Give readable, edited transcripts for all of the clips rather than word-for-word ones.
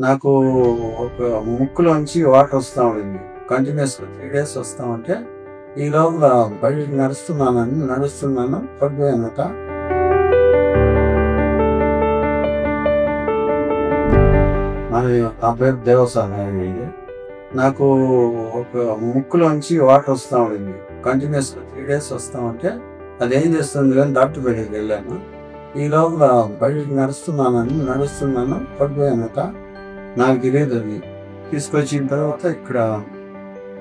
నాకు ఒక ముక్కులోంచి వాటర్ వస్తా ఉండింది. కంటిన్యూస్‌గా 3 డేస్ వస్తా ఉంటే, ఈ లోపల బయటికి నడుస్తున్నాను పడిపోయానట. నా పేరు దేవసాని అండి. నాకు ఒక ముక్కులోంచి వాటర్ వస్తా ఉండింది. కంటిన్యూస్‌గా 3 డేస్ వస్తా ఉంటే, అదేం చేస్తుంది కానీ డాక్టర్ దగ్గరికి వెళ్ళాను. ఈ లోపల బయటికి నడుస్తున్నాను పడిపోయానట. నాకు తెలియదు అది. తీసుకొచ్చిన తర్వాత ఇక్కడ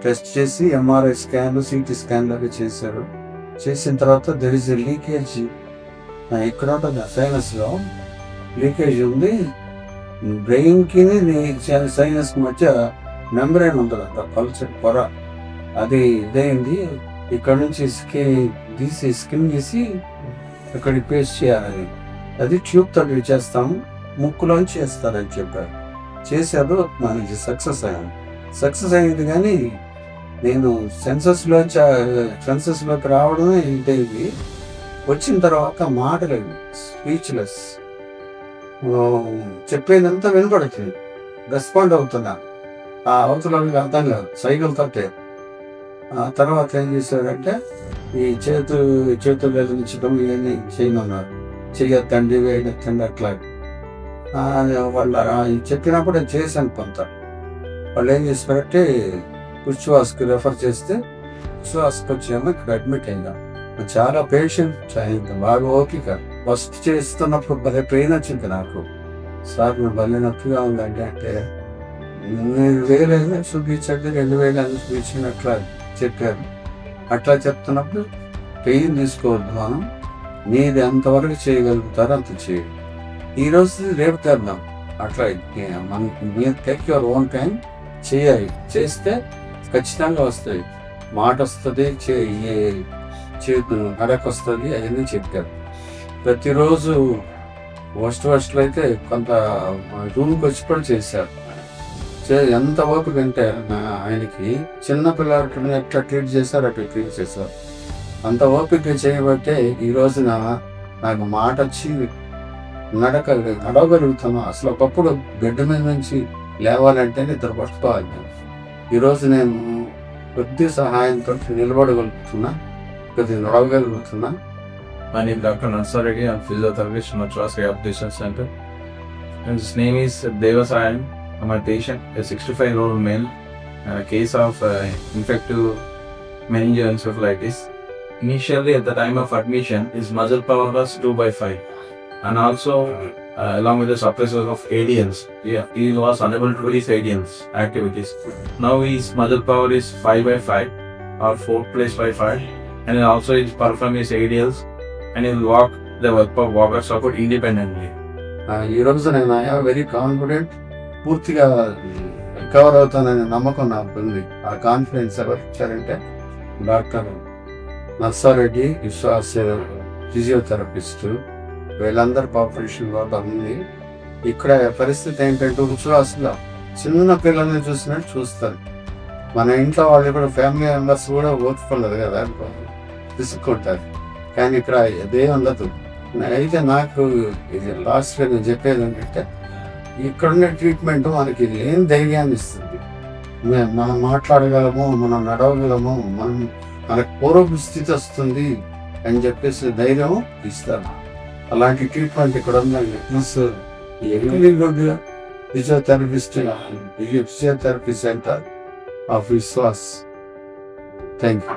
టెస్ట్ చేసి ఎంఆర్ఐ స్కాన్, సిటీ స్కాన్ లాగా చేశారు. చేసిన తర్వాత దెర్ ఇస్ ఎ లీకేజ్. ఇక్కడ ఉంటుంది సైనస్లో లీకేజ్ ఉంది. బ్రెయిన్కి సైనస్ మధ్య మెంబ్రెయిన్ ఉంటుందంట, పల్చటి పొర. అది ఇదైంది. ఇక్కడ నుంచి స్కిన్ తీసి ఇక్కడ పేస్ట్ చేయాలి. అది ట్యూబ్ తోటి చేస్తాము, ముక్కులోంచి చేస్తారని చెప్పారు. చేశారు, మనకి సక్సెస్ అయింది. కానీ నేను సెన్సస్లోకి రావడమే ఇంటర్వ్యూ. వచ్చిన తర్వాత మాటలేదు, స్పీచ్లెస్. చెప్పేదంతా వినపడుతుంది, రెస్పాండ్ అవుతున్నా. ఆ అవతలకి అర్థం కాదు, సైకిల్తోటే. ఆ తర్వాత ఏం చేశారంటే ఈ చేతులు వెలిగించడం ఇవన్నీ చేయమన్నారు. చెయ్యొద్దండి, వేయొద్దండి అట్లా. వాళ్ళు చెప్పినప్పుడు నేను చేశాను కొంత. వాళ్ళు ఏం చేశారంటే ఉచ్ఛ్వాసకి రెఫర్ చేస్తే ఉచ్ఛ్వాసకి వచ్చాము. ఇక్కడ అడ్మిట్ అయినా. చాలా పేషెంట్ అయింది, బాగా ఓపిక. ఫస్ట్ చేస్తున్నప్పుడు భలే పెయిన్ వచ్చింది నాకు. సార్ నువ్వు భలే నొప్పిగా ఉందండి అంటే, 1000 చూపించండి, 2000 చూపించండి అట్లా చెప్పారు. అట్లా చెప్తున్నప్పుడు పెయిన్ తీసుకోవద్దు, మనం మీది ఎంతవరకు చేయగలుగుతారో అంత చేయండి. ఈరోజు రేపు తెద్దాం అట్లా. మీరు టేక్ యువర్ ఓన్ టైం చేయాలి. చేస్తే ఖచ్చితంగా వస్తాయి. మాట వస్తుంది, నడక వస్తుంది, అవన్నీ చెప్పారు. ప్రతిరోజు ఫస్ట్లో అయితే కొంత రూమ్కి వచ్చి కూడా చేశారు. ఎంత ఓపిక అంటే ఆయనకి చిన్న పిల్లలకి ఎట్లా ట్రీట్ చేశారు అట్లా ట్రీట్ చేశారు. అంత ఓపిక చేయబట్టే ఈ రోజున నాకు మాట వచ్చి నడవగలుగుతాను. అసలు ఒకప్పుడు గడ్డ మీద నుంచి లేవాలంటే నిద్ర పట్టుకోవాలి. ఈరోజు నేను కొద్ది సహాయంతో నిలబడగలుగుతున్నా, కొద్ది నడవగలుగుతున్నా. My name is Dr. Narsar-Reddy. I'm physiotherapist from Matras Rehabilitation Center. And his name is Devasayan. I'm a patient, a 65-year-old male, a case of infective meningoencephalitis. Initially, at the time of admission, his muscle power was 2/5, and also along with the suppressors of ADLs, he was unable to do his ADLs activities. Now his muscle power is 5/5 or 4+5, and also he perform his ADLs, and he will walk the walker support independently. ఈ రోజు నేను very confident, పూర్తిగా recover అవుతాననే నమ్మకం నాకు ఉంది. ఆ confidence ఎవరు ఇచ్చారంటే డాక్టర్ నర్సారెడ్డి, విశ్వాస్ ఫిజియోథెరపిస్టు, వీళ్ళందరూ పాపులేషన్ వల్ల ఉంది. ఇక్కడ పరిస్థితి ఏంటంటే ఉచ్ఛ్వాసలో చిన్న పిల్లల్ని చూసినట్టు చూస్తారు. మన ఇంట్లో వాళ్ళు కూడా ఫ్యామిలీ మెంబర్స్ కూడా ఓర్చుకోలేదు కదా, తీసుకుంటారు. కానీ ఇక్కడ అదే ఉండదు. అయితే నాకు ఇది లాస్ట్గా నేను చెప్పేది ఏంటంటే, ఇక్కడున్న ట్రీట్మెంట్ మనకి ఏం ధైర్యాన్ని ఇస్తుంది. మనం మాట్లాడగలము, మనం నడవగలము, మనకు పూర్వపు స్థితి వస్తుంది అని చెప్పేసి ధైర్యం ఇస్తారు. అలాంటి ట్రీట్మెంట్ ఇక్కడ ఉందండి. Plus physiotherapy centre of Vishwas. Thank you.